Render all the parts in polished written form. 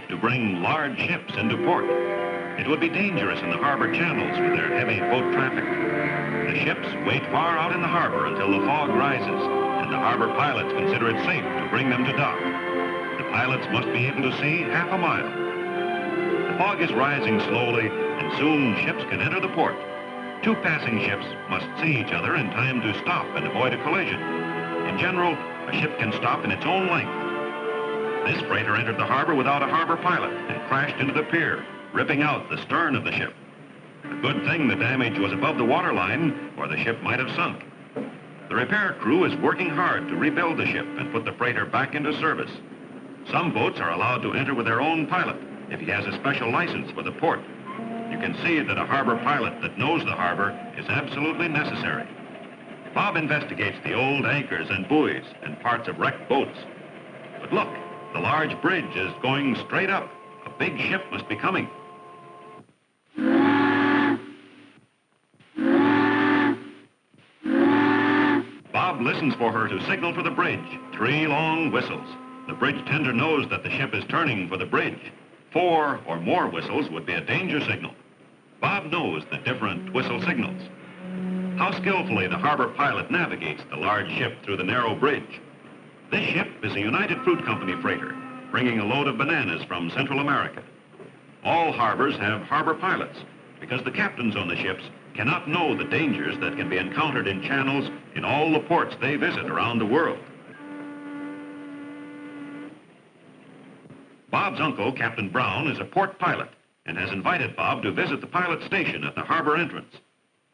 to bring large ships into port. It would be dangerous in the harbor channels with their heavy boat traffic. The ships wait far out in the harbor until the fog rises, and the harbor pilots consider it safe to bring them to dock. The pilots must be able to see half a mile. The fog is rising slowly, and soon ships can enter the port. Two passing ships must see each other in time to stop and avoid a collision. In general, a ship can stop in its own length. This freighter entered the harbor without a harbor pilot and crashed into the pier, ripping out the stern of the ship. A good thing the damage was above the waterline, or the ship might have sunk. The repair crew is working hard to rebuild the ship and put the freighter back into service. Some boats are allowed to enter with their own pilot if he has a special license for the port. You can see that a harbor pilot that knows the harbor is absolutely necessary. Bob investigates the old anchors and buoys and parts of wrecked boats. But look, the large bridge is going straight up. A big ship must be coming. Bob listens for her to signal for the bridge. 3 long whistles. The bridge tender knows that the ship is turning for the bridge. 4 or more whistles would be a danger signal. Bob knows the different whistle signals. How skillfully the harbor pilot navigates the large ship through the narrow bridge. This ship is a United Fruit Company freighter, bringing a load of bananas from Central America. All harbors have harbor pilots because the captains on the ships cannot know the dangers that can be encountered in channels in all the ports they visit around the world. Bob's uncle, Captain Brown, is a port pilot and has invited Bob to visit the pilot station at the harbor entrance.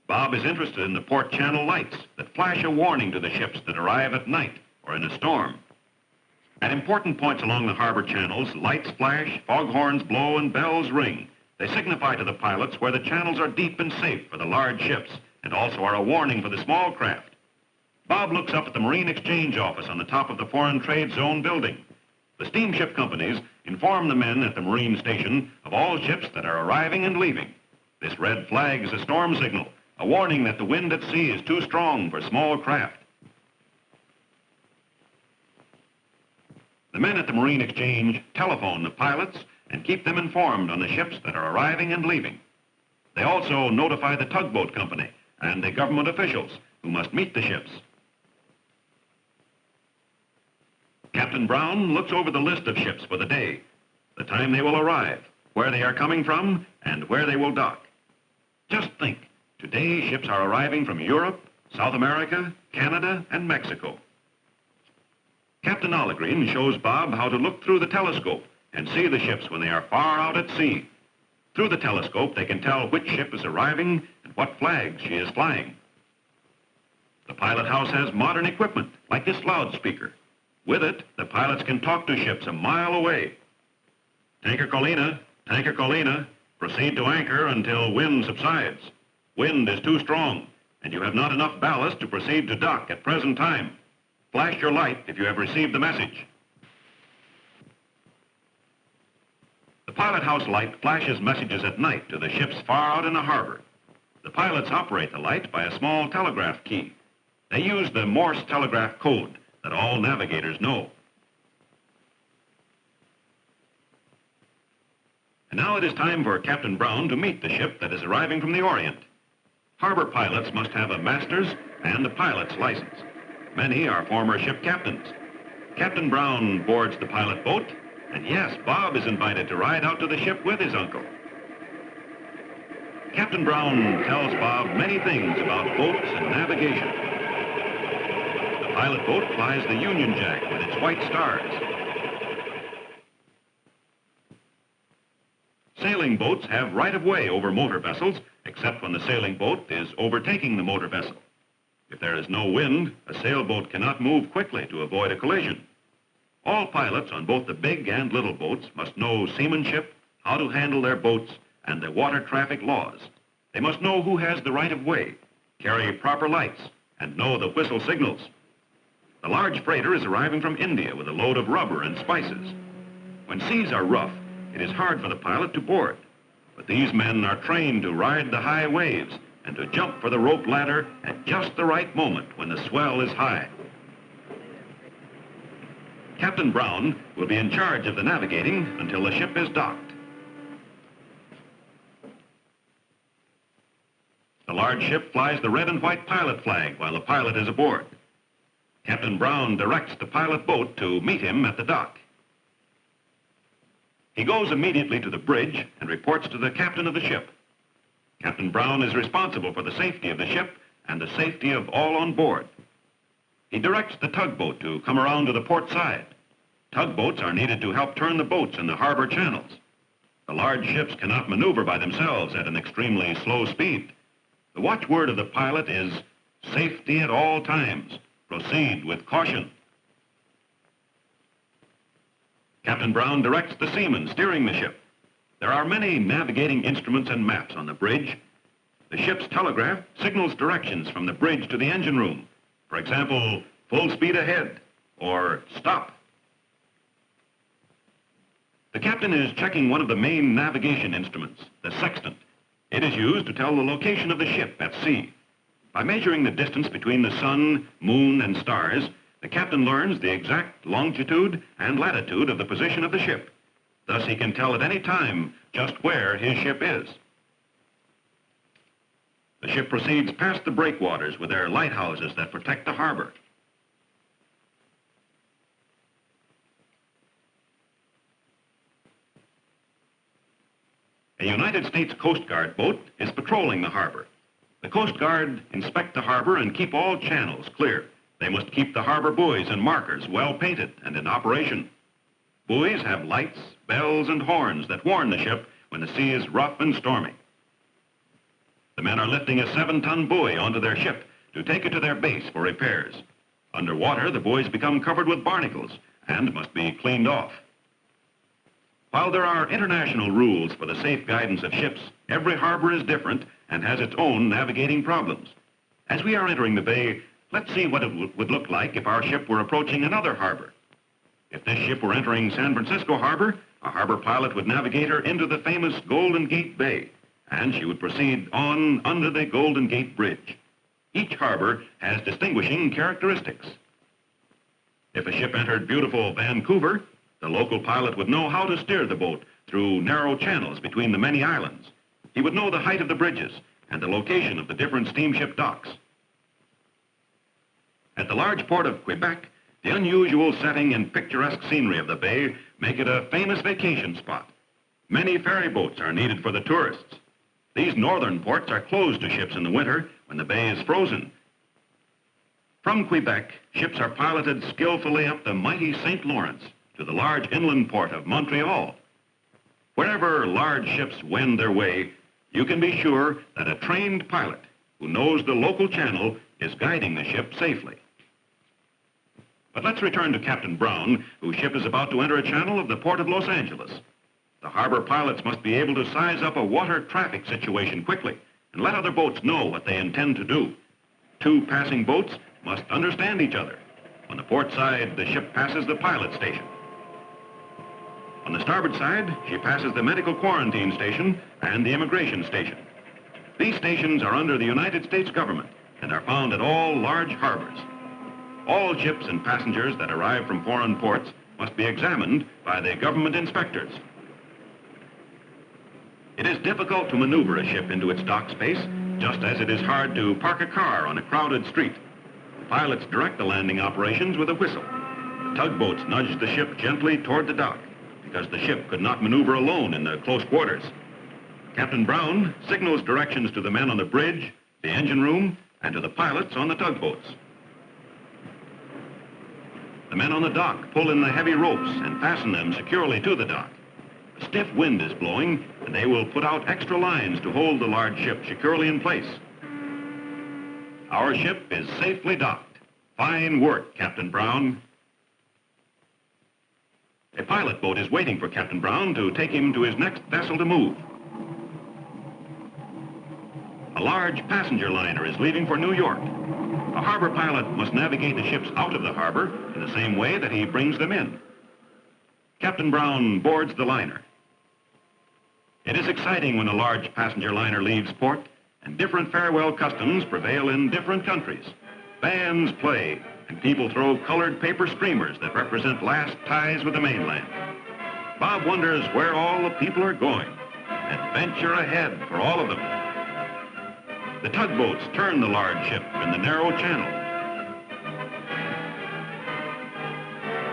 Bob is interested in the port channel lights that flash a warning to the ships that arrive at night or in a storm. At important points along the harbor channels, lights flash, foghorns blow, and bells ring. They signify to the pilots where the channels are deep and safe for the large ships and also are a warning for the small craft. Bob looks up at the Marine Exchange Office on the top of the Foreign Trade Zone building. The steamship companies inform the men at the Marine station of all ships that are arriving and leaving. This red flag is a storm signal, a warning that the wind at sea is too strong for small craft. The men at the Marine Exchange telephone the pilots and keep them informed on the ships that are arriving and leaving. They also notify the tugboat company and the government officials who must meet the ships. Captain Brown looks over the list of ships for the day, the time they will arrive, where they are coming from, and where they will dock. Just think, today ships are arriving from Europe, South America, Canada, and Mexico. Captain Ollegreen shows Bob how to look through the telescope and see the ships when they are far out at sea. Through the telescope, they can tell which ship is arriving and what flag she is flying. The pilot house has modern equipment, like this loudspeaker. With it, the pilots can talk to ships a mile away. Tanker Colina, proceed to anchor until wind subsides. Wind is too strong, and you have not enough ballast to proceed to dock at present time. Flash your light if you have received the message. The pilot house light flashes messages at night to the ships far out in the harbor. The pilots operate the light by a small telegraph key. They use the Morse telegraph code that all navigators know. And now it is time for Captain Brown to meet the ship that is arriving from the Orient. Harbor pilots must have a master's and a pilot's license. Many are former ship captains. Captain Brown boards the pilot boat, and yes, Bob is invited to ride out to the ship with his uncle. Captain Brown tells Bob many things about boats and navigation. The pilot boat flies the Union Jack with its white stars. Sailing boats have right-of-way over motor vessels, except when the sailing boat is overtaking the motor vessel. If there is no wind, a sailboat cannot move quickly to avoid a collision. All pilots on both the big and little boats must know seamanship, how to handle their boats, and the water traffic laws. They must know who has the right-of-way, carry proper lights, and know the whistle signals. The large freighter is arriving from India with a load of rubber and spices. When seas are rough, it is hard for the pilot to board. But these men are trained to ride the high waves and to jump for the rope ladder at just the right moment when the swell is high. Captain Brown will be in charge of the navigating until the ship is docked. The large ship flies the red and white pilot flag while the pilot is aboard. Captain Brown directs the pilot boat to meet him at the dock. He goes immediately to the bridge and reports to the captain of the ship. Captain Brown is responsible for the safety of the ship and the safety of all on board. He directs the tugboat to come around to the port side. Tugboats are needed to help turn the boats in the harbor channels. The large ships cannot maneuver by themselves at an extremely slow speed. The watchword of the pilot is safety at all times. Proceed with caution. Captain Brown directs the seaman steering the ship. There are many navigating instruments and maps on the bridge. The ship's telegraph signals directions from the bridge to the engine room. For example, full speed ahead or stop. The captain is checking one of the main navigation instruments, the sextant. It is used to tell the location of the ship at sea. By measuring the distance between the sun, moon, and stars, the captain learns the exact longitude and latitude of the position of the ship. Thus, he can tell at any time just where his ship is. The ship proceeds past the breakwaters with their lighthouses that protect the harbor. A United States Coast Guard boat is patrolling the harbor. The Coast Guard inspect the harbor and keep all channels clear. They must keep the harbor buoys and markers well painted and in operation. Buoys have lights, bells, and horns that warn the ship when the sea is rough and stormy. The men are lifting a 7-ton buoy onto their ship to take it to their base for repairs. Underwater, the buoys become covered with barnacles and must be cleaned off. While there are international rules for the safe guidance of ships, every harbor is different and has its own navigating problems. As we are entering the bay, let's see what it would look like if our ship were approaching another harbor. If this ship were entering San Francisco Harbor, a harbor pilot would navigate her into the famous Golden Gate Bay, and she would proceed on under the Golden Gate Bridge. Each harbor has distinguishing characteristics. If a ship entered beautiful Vancouver, the local pilot would know how to steer the boat through narrow channels between the many islands. He would know the height of the bridges and the location of the different steamship docks. At the large port of Quebec, the unusual setting and picturesque scenery of the bay make it a famous vacation spot. Many ferry boats are needed for the tourists. These northern ports are closed to ships in the winter when the bay is frozen. From Quebec, ships are piloted skillfully up the mighty St. Lawrence to the large inland port of Montreal. Wherever large ships wend their way, you can be sure that a trained pilot who knows the local channel is guiding the ship safely. But let's return to Captain Brown, whose ship is about to enter a channel of the port of Los Angeles. The harbor pilots must be able to size up a water traffic situation quickly and let other boats know what they intend to do. Two passing boats must understand each other. On the port side, the ship passes the pilot station. On the starboard side, she passes the medical quarantine station and the immigration station. These stations are under the United States government and are found at all large harbors. All ships and passengers that arrive from foreign ports must be examined by the government inspectors. It is difficult to maneuver a ship into its dock space, just as it is hard to park a car on a crowded street. The pilots direct the landing operations with a whistle. The tugboats nudge the ship gently toward the dock, because the ship could not maneuver alone in the close quarters. Captain Brown signals directions to the men on the bridge, the engine room, and to the pilots on the tugboats. The men on the dock pull in the heavy ropes and fasten them securely to the dock. A stiff wind is blowing, and they will put out extra lines to hold the large ship securely in place. Our ship is safely docked. Fine work, Captain Brown. A pilot boat is waiting for Captain Brown to take him to his next vessel to move. A large passenger liner is leaving for New York. A harbor pilot must navigate the ships out of the harbor in the same way that he brings them in. Captain Brown boards the liner. It is exciting when a large passenger liner leaves port, and different farewell customs prevail in different countries. Bands play, and people throw colored paper streamers that represent last ties with the mainland. Bob wonders where all the people are going. Adventure ahead for all of them. The tugboats turn the large ship in the narrow channel.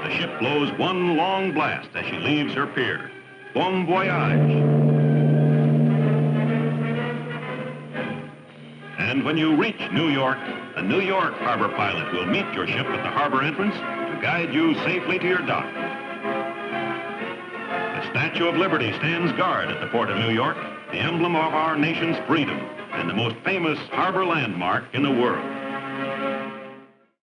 The ship blows one long blast as she leaves her pier. Bon voyage. And when you reach New York, a New York harbor pilot will meet your ship at the harbor entrance to guide you safely to your dock. The Statue of Liberty stands guard at the port of New York, the emblem of our nation's freedom and the most famous harbor landmark in the world.